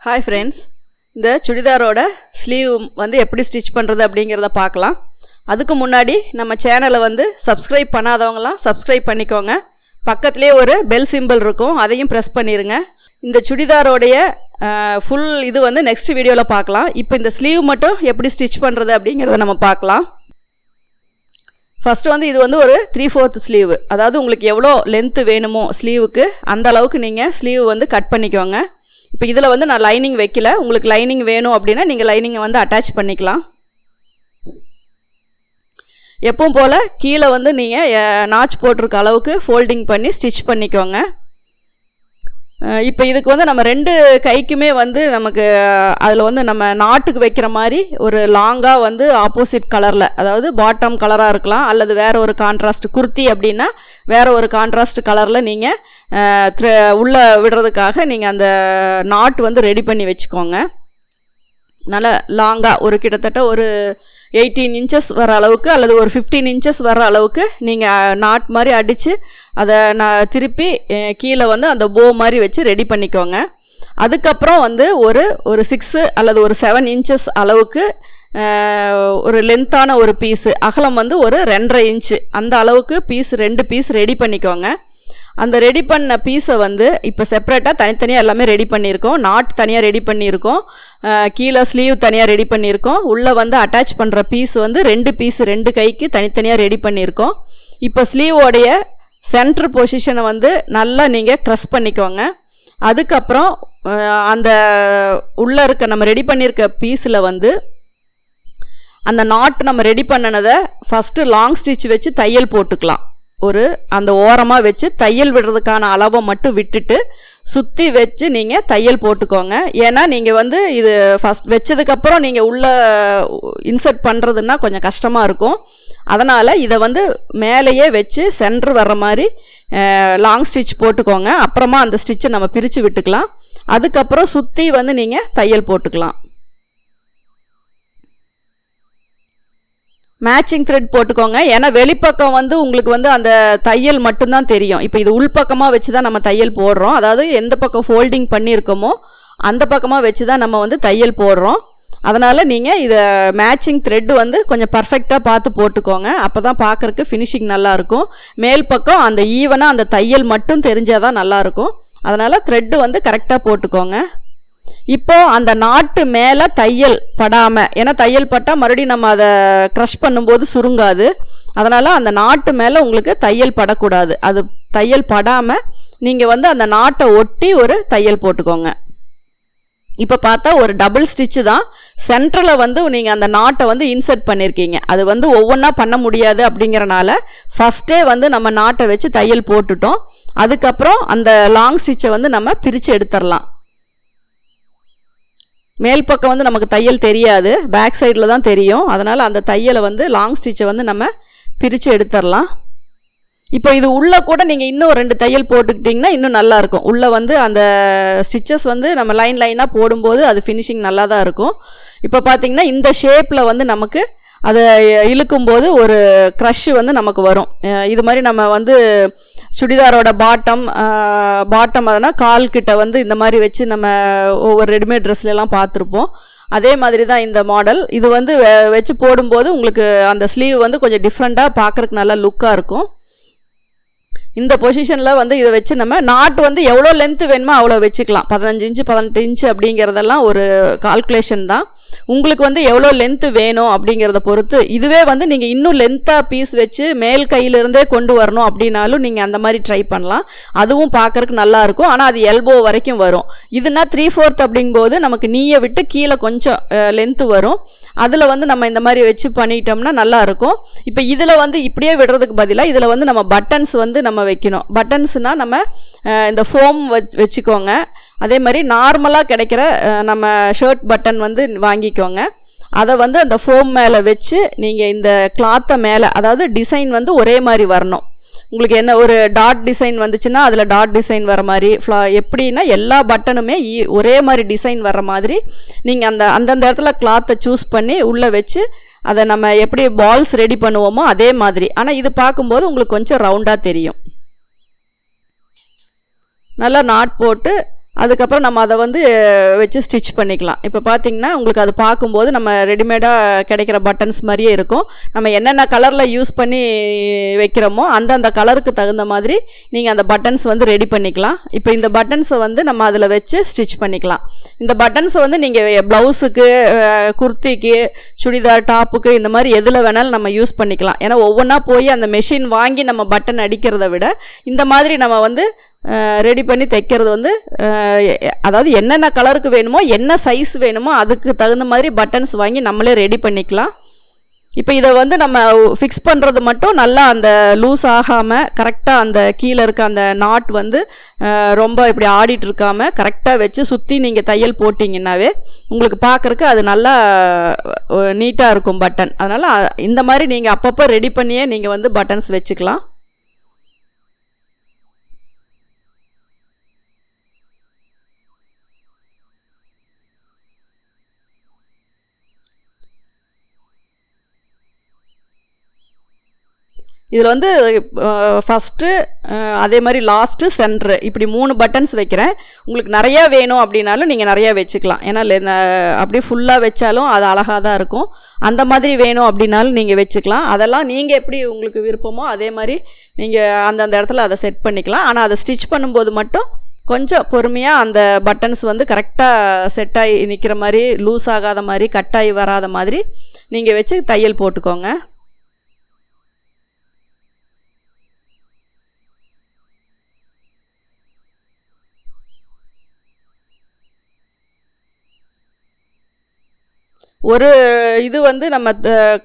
Hi friends, இந்த சுடிதாரோட sleeve வந்து எப்படி ஸ்டிச் பண்ணுறது அப்படிங்கிறத பார்க்கலாம். அதுக்கு முன்னாடி நம்ம சேனலை வந்து சப்ஸ்கிரைப் பண்ணாதவங்களாம் சப்ஸ்கிரைப் பண்ணிக்கோங்க. பக்கத்துலேயே ஒரு பெல் சிம்பிள் இருக்கும், அதையும் ப்ரெஸ் பண்ணிடுங்க. இந்த சுடிதாரோடைய ஃபுல் இது வந்து நெக்ஸ்ட் வீடியோவில் பார்க்கலாம். இப்போ இந்த ஸ்லீவ் மட்டும் எப்படி ஸ்டிச் பண்ணுறது அப்படிங்கிறத நம்ம பார்க்கலாம். ஃபஸ்ட்டு வந்து இது வந்து ஒரு 3/4 ஸ்லீவ், அதாவது உங்களுக்கு எவ்வளோ லென்த்து வேணுமோ ஸ்லீவுக்கு அந்த அளவுக்கு நீங்கள் ஸ்லீவ் வந்து கட் பண்ணிக்கோங்க. இப்போ இதில் வந்து நான் லைனிங் வைக்கல, உங்களுக்கு லைனிங் வேணும் அப்படின்னா நீங்கள் லைனிங்கை வந்து அட்டாச் பண்ணிக்கலாம். எப்பவும் போல் கீழே வந்து நீங்கள் நாச் போட்டிருக்க அளவுக்கு ஃபோல்டிங் பண்ணி ஸ்டிச் பண்ணிக்கோங்க. இப்போ இதுக்கு வந்து நம்ம 2 கைக்குமே வந்து நமக்கு அதில் வந்து நம்ம நாட்டுக்கு வைக்கிற மாதிரி ஒரு லாங்காக வந்து ஆப்போசிட் கலரில், அதாவது பாட்டம் கலராக இருக்கலாம் அல்லது வேறு ஒரு கான்ட்ராஸ்ட் குர்த்தி அப்படின்னா வேறு ஒரு கான்ட்ராஸ்ட் கலரில் நீங்கள் உள்ளே விடுறதுக்காக நீங்கள் அந்த நாட் வந்து ரெடி பண்ணி வச்சுக்கோங்க. நல்லா லாங்காக ஒரு கிட்டத்தட்ட ஒரு 18 இன்ச்சஸ் வர அளவுக்கு அல்லது ஒரு 15 இன்ச்சஸ் வர அளவுக்கு நீங்கள் நாட் மாதிரி அடித்து அதை நான் திருப்பி கீழே வந்து அந்த போ மாதிரி வச்சு ரெடி பண்ணிக்கோங்க. அதுக்கப்புறம் வந்து ஒரு 6 அல்லது ஒரு 7 இன்ச்சஸ் அளவுக்கு ஒரு லென்த்தான ஒரு பீஸு, அகலம் வந்து ஒரு 2.5 இன்ச்சு அந்த அளவுக்கு 2 பீஸ் ரெடி பண்ணிக்கோங்க. அந்த ரெடி பண்ண பீஸை வந்து இப்போ செப்பரேட்டாக தனித்தனியாக எல்லாமே ரெடி பண்ணியிருக்கோம். நாட் தனியாக ரெடி பண்ணியிருக்கோம், கீழே ஸ்லீவ் தனியாக ரெடி பண்ணியிருக்கோம், உள்ளே வந்து அட்டாச் பண்ணுற பீஸ் வந்து 2 பீஸ் 2 கைக்கு தனித்தனியாக ரெடி பண்ணியிருக்கோம். இப்போ ஸ்லீவோடைய சென்ட்ரு பொசிஷனை வந்து நல்லா நீங்கள் க்ரஷ் பண்ணிக்கோங்க. அதுக்கப்புறம் அந்த உள்ளே இருக்க நம்ம ரெடி பண்ணியிருக்க பீஸில் வந்து அந்த நாட் நம்ம ரெடி பண்ணினதை ஃபஸ்ட்டு லாங் ஸ்டிச் வச்சு தையல் போட்டுக்கலாம். அந்த ஓரமாக வச்சு தையல் விடுறதுக்கான அளவை மட்டும் விட்டுட்டு சுற்றி வச்சு நீங்கள் தையல் போட்டுக்கோங்க. ஏன்னா நீங்கள் வந்து இது ஃபஸ்ட் வச்சதுக்கப்புறம் நீங்கள் உள்ளே இன்சர்ட் பண்ணுறதுன்னா கொஞ்சம் கஷ்டமாக இருக்கும். அதனால் இதை வந்து மேலேயே வச்சு சென்ட்ரு வர்ற மாதிரி லாங் ஸ்டிச் போட்டுக்கோங்க. அப்புறமா அந்த ஸ்டிச்சை நம்ம பிரித்து விட்டுக்கலாம். அதுக்கப்புறம் சுற்றி வந்து நீங்கள் தையல் போட்டுக்கலாம். மேட்சிங் த்ரெட் போட்டுக்கோங்க. ஏன்னா வெளிப்பக்கம் வந்து உங்களுக்கு வந்து அந்த தையல் மட்டும்தான் தெரியும். இப்போ இது உள்பக்கமாக வச்சு தான் நம்ம தையல் போடுறோம், அதாவது எந்த பக்கம் ஃபோல்டிங் பண்ணியிருக்கோமோ அந்த பக்கமாக வச்சு தான் நம்ம வந்து தையல் போடுறோம். அதனால் நீங்கள் இதை மேட்சிங் த்ரெட்டு வந்து கொஞ்சம் பர்ஃபெக்டாக பார்த்து போட்டுக்கோங்க. அப்போ தான் பார்க்குறக்கு ஃபினிஷிங் நல்லாயிருக்கும். மேல் பக்கம் அந்த ஈவனாக அந்த தையல் மட்டும் தெரிஞ்சால் தான் நல்லாயிருக்கும். அதனால் த்ரெட்டு வந்து கரெக்டாக போட்டுக்கோங்க. இப்போ அந்த நாட்டு மேலே தையல் படாமல், ஏன்னா தையல் பட்டால் மறுபடியும் நம்ம அதை க்ரஷ் பண்ணும்போது சுருங்காது. அதனால் அந்த நாட்டு மேலே உங்களுக்கு தையல் படக்கூடாது. அது தையல் படாமல் நீங்கள் வந்து அந்த நாட்டை ஒட்டி ஒரு தையல் போட்டுக்கோங்க. இப்போ பார்த்தா ஒரு டபுள் ஸ்டிச்சு தான். சென்டரில் வந்து நீங்கள் அந்த நாட்டை வந்து இன்சர்ட் பண்ணியிருக்கீங்க. அது வந்து ஒவ்வொன்றா பண்ண முடியாது அப்படிங்கிறனால ஃபஸ்ட்டே வந்து நம்ம நாட்டை வச்சு தையல் போட்டுட்டோம். அதுக்கப்புறம் அந்த லாங் ஸ்டிச்சை வந்து நம்ம பிரித்து எடுத்துடலாம். மேல் பக்கம் வந்து நமக்கு தையல் தெரியாது, பேக் சைடில் தான் தெரியும். அதனால் அந்த தையலை வந்து லாங் ஸ்டிச்சை வந்து நம்ம பிரித்து எடுத்துடலாம். இப்போ இது உள்ளே கூட நீங்கள் இன்னும் 2 தையல் போட்டுக்கிட்டிங்கன்னா இன்னும் நல்லாயிருக்கும். உள்ளே வந்து அந்த ஸ்டிச்சஸ் வந்து நம்ம லைனாக போடும்போது அது ஃபினிஷிங் நல்லா தான் இருக்கும். இப்போ பார்த்திங்கன்னா இந்த ஷேப்பில் வந்து நமக்கு அதை இழுக்கும்போது ஒரு க்ரஷ் வந்து நமக்கு வரும். இது மாதிரி நம்ம வந்து சுடிதாரோட பாட்டம் அதனால் கால் கிட்ட வந்து இந்த மாதிரி வச்சு நம்ம ஒவ்வொரு ரெடிமேட் ட்ரெஸ்லாம் பார்த்துருப்போம். அதே மாதிரி தான் இந்த மாடல். இது வந்து வச்சு போடும்போது உங்களுக்கு அந்த ஸ்லீவ் வந்து கொஞ்சம் டிஃப்ரெண்ட்டாக பார்க்குறதுக்கு நல்லா லுக்காக இருக்கும். இந்த பொசிஷனில் வந்து இதை வச்சு நம்ம நாட் வந்து எவ்வளோ லென்த்து வேணுமோ அவ்வளோ வச்சுக்கலாம். 15 இன்ச்சு 18 இன்ச்சு அப்படிங்கிறதெல்லாம் ஒரு கால்குலேஷன் தான். உங்களுக்கு வந்து எவ்வளோ லென்த்து வேணும் அப்படிங்கிறத பொறுத்து. இதுவே வந்து நீங்கள் இன்னும் லென்த்தாக பீஸ் வச்சு மேல் கையிலிருந்தே கொண்டு வரணும் அப்படின்னாலும் நீங்கள் அந்த மாதிரி ட்ரை பண்ணலாம். அதுவும் பார்க்குறக்கு நல்லாயிருக்கும். ஆனால் அது எல்போ வரைக்கும் வரும். இதுனா 3/4 அப்படிங்கும்போது நமக்கு நீயை விட்டு கீழே கொஞ்சம் லென்த்து வரும். அதில் வந்து நம்ம இந்த மாதிரி வச்சு பண்ணிட்டோம்னா நல்லாயிருக்கும். இப்போ இதில் வந்து இப்படியே விடுறதுக்கு பதிலாக இதில் வந்து நம்ம பட்டன்ஸ் வந்து நம்ம வைக்கணும். பட்டன்ஸ்னால் நம்ம இந்த ஃபோம் வச்சுக்கோங்க. அதே மாதிரி நார்மலாக கிடைக்கிற நம்ம ஷர்ட் பட்டன் வந்து வாங்கிக்கோங்க. அதை வந்து அந்த ஃபோம் மேலே வச்சு நீங்கள் இந்த கிளாத்தை மேலே, அதாவது டிசைன் வந்து ஒரே மாதிரி வரணும். உங்களுக்கு என்ன ஒரு டாட் டிசைன் வந்துச்சுன்னா அதில் டாட் டிசைன் வர மாதிரி, எப்படின்னா எல்லா பட்டனுமே ஒரே மாதிரி டிசைன் வர மாதிரி நீங்கள் அந்தந்த இடத்துல கிளாத்தை சூஸ் பண்ணி உள்ளே வச்சு அதை நம்ம எப்படி பால்ஸ் ரெடி பண்ணுவோமோ அதே மாதிரி. ஆனால் இது பார்க்கும்போது உங்களுக்கு கொஞ்சம் ரவுண்டாக தெரியும். நல்லா நாட் போட்டு அதுக்கப்புறம் நம்ம அதை வந்து வச்சு ஸ்டிச் பண்ணிக்கலாம். இப்போ பார்த்தீங்கன்னா உங்களுக்கு அது பார்க்கும்போது நம்ம ரெடிமேடாக கிடைக்கிற பட்டன்ஸ் மாதிரியே இருக்கும். நம்ம என்னென்ன கலரில் யூஸ் பண்ணி வைக்கிறோமோ அந்தந்த கலருக்கு தகுந்த மாதிரி நீங்கள் அந்த பட்டன்ஸ் வந்து ரெடி பண்ணிக்கலாம். இப்போ இந்த பட்டன்ஸை வந்து நம்ம அதில் வச்சு ஸ்டிச் பண்ணிக்கலாம். இந்த பட்டன்ஸை வந்து நீங்கள் ப்ளவுஸுக்கு, குர்த்திக்கு, சுடிதார் டாப்புக்கு இந்த மாதிரி எதில் வேணாலும் நம்ம யூஸ் பண்ணிக்கலாம். ஏன்னா ஒவ்வொன்றா போய் அந்த மெஷின் வாங்கி நம்ம பட்டன் அடிக்கிறத விட இந்த மாதிரி நம்ம வந்து ரெடி பண்ணி தைக்கிறது வந்து அதாவது என்னென்ன கலருக்கு வேணுமோ என்ன சைஸ் வேணுமோ அதுக்கு தகுந்த மாதிரி பட்டன்ஸ் வாங்கி நம்மளே ரெடி பண்ணிக்கலாம். இப்போ இதை வந்து நம்ம ஃபிக்ஸ் பண்ணுறது மட்டும் நல்லா அந்த லூஸ் ஆகாமல் கரெக்டாக அந்த கீழே இருக்க அந்த நாட் வந்து ரொம்ப இப்படி ஆடிட்டு இருக்காமல் கரெக்டாக வச்சு சுற்றி நீங்கள் தையல் போட்டிங்கன்னாவே உங்களுக்கு பார்க்குறக்கு அது நல்லா நீட்டாக இருக்கும் பட்டன். அதனால் இந்த மாதிரி நீங்கள் அப்பப்போ ரெடி பண்ணியே நீங்கள் வந்து பட்டன்ஸ் வச்சுக்கலாம். இதில் வந்து ஃபஸ்ட்டு அதே மாதிரி லாஸ்ட்டு சென்ட்ரு இப்படி 3 பட்டன்ஸ் வைக்கிறேன். உங்களுக்கு நிறையா வேணும் அப்படின்னாலும் நீங்கள் நிறையா வச்சுக்கலாம். ஏன்னா அப்படியே ஃபுல்லாக வச்சாலும் அது அழகாக தான் இருக்கும். அந்த மாதிரி வேணும் அப்படின்னாலும் நீங்கள் வச்சுக்கலாம். அதெல்லாம் நீங்கள் எப்படி உங்களுக்கு விருப்பமோ அதே மாதிரி நீங்கள் அந்தந்த இடத்துல அதை செட் பண்ணிக்கலாம். ஆனால் அதை ஸ்டிச் பண்ணும்போது மட்டும் கொஞ்சம் பொறுமையாக அந்த பட்டன்ஸ் வந்து கரெக்டாக செட் ஆகி நிற்கிற மாதிரி, லூஸ் ஆகாத மாதிரி, கட்டாகி வராத மாதிரி நீங்கள் வச்சு தையல் போட்டுக்கோங்க. ஒரு இது வந்து நம்ம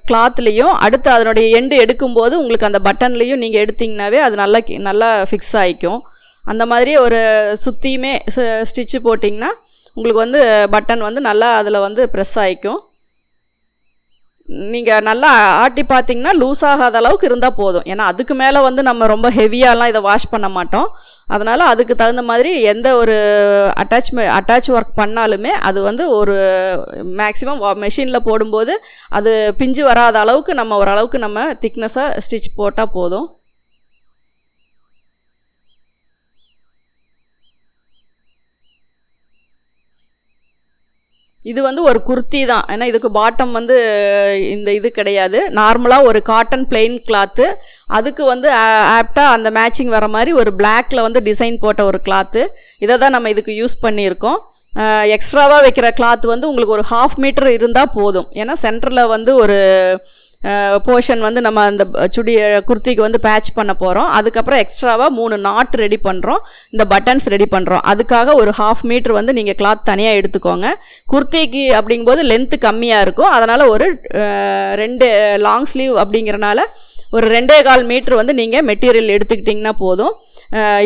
கிளாத்லேயும் அடுத்து அதனுடைய எண்டு எடுக்கும்போது உங்களுக்கு அந்த பட்டன்லேயும் நீங்கள் எடுத்திங்கனாவே அது நல்லா ஃபிக்ஸ் ஆகிக்கும். அந்த மாதிரி ஒரு சுற்றியுமே ஸ்டிச்சு போட்டிங்கன்னா உங்களுக்கு வந்து பட்டன் வந்து நல்லா அதில் வந்து ப்ரெஸ் ஆகிக்கும். நீங்கள் நல்லா ஆட்டி பார்த்தீங்கன்னா லூஸ் ஆகாத அளவுக்கு இருந்தால் போதும். ஏன்னா அதுக்கு மேலே வந்து நம்ம ரொம்ப ஹெவியாலாம் இதை வாஷ் பண்ண மாட்டோம். அதனால் அதுக்கு தகுந்த மாதிரி எந்த ஒரு அட்டாச் ஒர்க் பண்ணாலுமே அது வந்து ஒரு மேக்ஸிமம் மெஷினில் போடும்போது அது பிஞ்சு வராத அளவுக்கு நம்ம ஓரளவுக்கு நம்ம திக்னஸாக ஸ்டிச் போட்டால் போதும். இது வந்து ஒரு குர்த்தி தான். ஏன்னா இதுக்கு பாட்டம் வந்து இந்த இது கிடையாது. நார்மலாக ஒரு காட்டன் பிளெயின் கிளாத்து, அதுக்கு வந்து ஆப்டாக அந்த மேட்சிங் வர மாதிரி ஒரு பிளாக்ல வந்து டிசைன் போட்ட ஒரு கிளாத்து. இதை தான் நம்ம இதுக்கு யூஸ் பண்ணியிருக்கோம். எக்ஸ்ட்ராவாக வைக்கிற கிளாத் வந்து உங்களுக்கு ஒரு 1/2 மீட்டர் இருந்தால் போதும். ஏன்னா சென்டரில் வந்து ஒரு போர்ஷன் வந்து நம்ம அந்த குர்த்திக்கு வந்து பேட்ச் பண்ண போகிறோம். அதுக்கப்புறம் எக்ஸ்ட்ராவாக 3 நாட் ரெடி பண்ணுறோம், இந்த பட்டன்ஸ் ரெடி பண்ணுறோம். அதுக்காக ஒரு 1/2 மீட்டர் வந்து நீங்கள் கிளாத் தனியாக எடுத்துக்கோங்க. குர்த்திக்கு அப்படிங்கும்போது லென்த்து கம்மியாக இருக்கும். அதனால் ஒரு 2 லாங் ஸ்லீவ் அப்படிங்கிறனால ஒரு 2.25 மீட்டர் வந்து நீங்கள் மெட்டீரியல் எடுத்துக்கிட்டிங்கன்னா போதும்.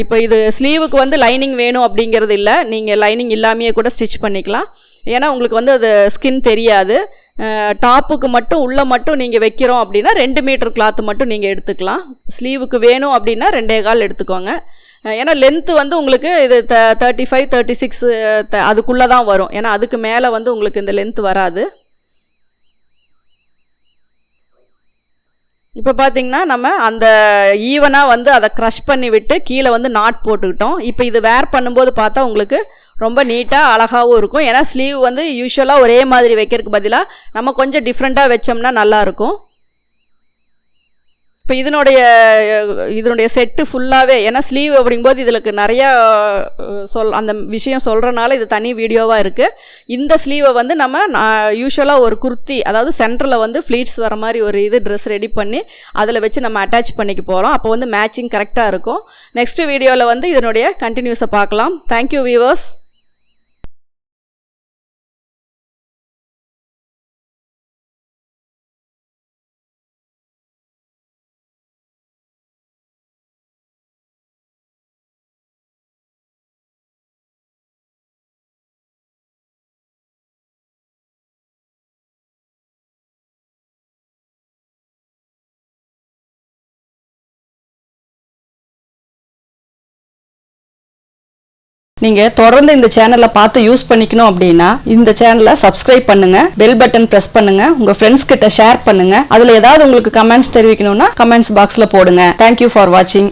இப்போ இது ஸ்லீவுக்கு வந்து லைனிங் வேணும் அப்படிங்கிறது இல்லை, நீங்கள் லைனிங் இல்லாமையே கூட ஸ்டிச் பண்ணிக்கலாம். ஏன்னா உங்களுக்கு வந்து அது ஸ்கின் தெரியாது. டாப்புக்கு மட்டும் உள்ளே மட்டும் நீங்கள் வைக்கிறோம் அப்படின்னா 2 மீட்டர் கிளாத்து மட்டும் நீங்கள் எடுத்துக்கலாம். ஸ்லீவுக்கு வேணும் அப்படின்னா 2.25 எடுத்துக்கோங்க. ஏன்னா லென்த்து வந்து உங்களுக்கு இது 35, 36 அதுக்குள்ளே தான் வரும். ஏன்னா அதுக்கு மேலே வந்து உங்களுக்கு இந்த லென்த் வராது. இப்போ பார்த்தீங்கன்னா நம்ம அந்த ஈவனாக வந்து அதை க்ரஷ் பண்ணி விட்டு கீழே வந்து நாட் போட்டுக்கிட்டோம். இப்போ இது வேர் பண்ணும்போது பார்த்தா உங்களுக்கு ரொம்ப நீட்டாக அழகாகவும் இருக்கும். ஏன்னா ஸ்லீவ் வந்து யூஸ்வலாக ஒரே மாதிரி வைக்கிறதுக்கு பதிலாக நம்ம கொஞ்சம் டிஃப்ரெண்ட்டாக வச்சோம்னா நல்லாயிருக்கும். இப்போ இதனுடைய செட்டு ஃபுல்லாகவே, ஏன்னா ஸ்லீவ் அப்படிங்கும்போது இதுக்கு நிறையா அந்த விஷயம் சொல்கிறனால இது தனி வீடியோவாக இருக்குது. இந்த ஸ்லீவை வந்து நம்ம யூஸ்வலாக ஒரு குர்த்தி, அதாவது சென்டரில் வந்து ஃப்ளீட்ஸ் வர மாதிரி ஒரு ட்ரெஸ் ரெடி பண்ணி அதில் வச்சு நம்ம அட்டாச் பண்ணிக்க போகிறோம். அப்போ வந்து மேட்சிங் கரெக்டாக இருக்கும். நெக்ஸ்ட் வீடியோவில் வந்து இதனுடைய கண்டினியூஸை பார்க்கலாம். Thank you viewers. நீங்கள் தொடர்ந்து இந்த சேனலை பார்த்து யூஸ் பண்ணிக்கணும் அப்படின்னா இந்த சேனலை சப்ஸ்கிரைப் பண்ணுங்க, பெல் பட்டன் பிரஸ் பண்ணுங்க, உங்க ஃப்ரெண்ட்ஸ் கிட்ட ஷேர் பண்ணுங்க. அதுல ஏதாவது உங்களுக்கு கமெண்ட்ஸ் தெரிவிக்கணும்னா கமெண்ட்ஸ் பாக்ஸ்ல போடுங்க. தேங்க்யூ ஃபார் வாட்சிங்.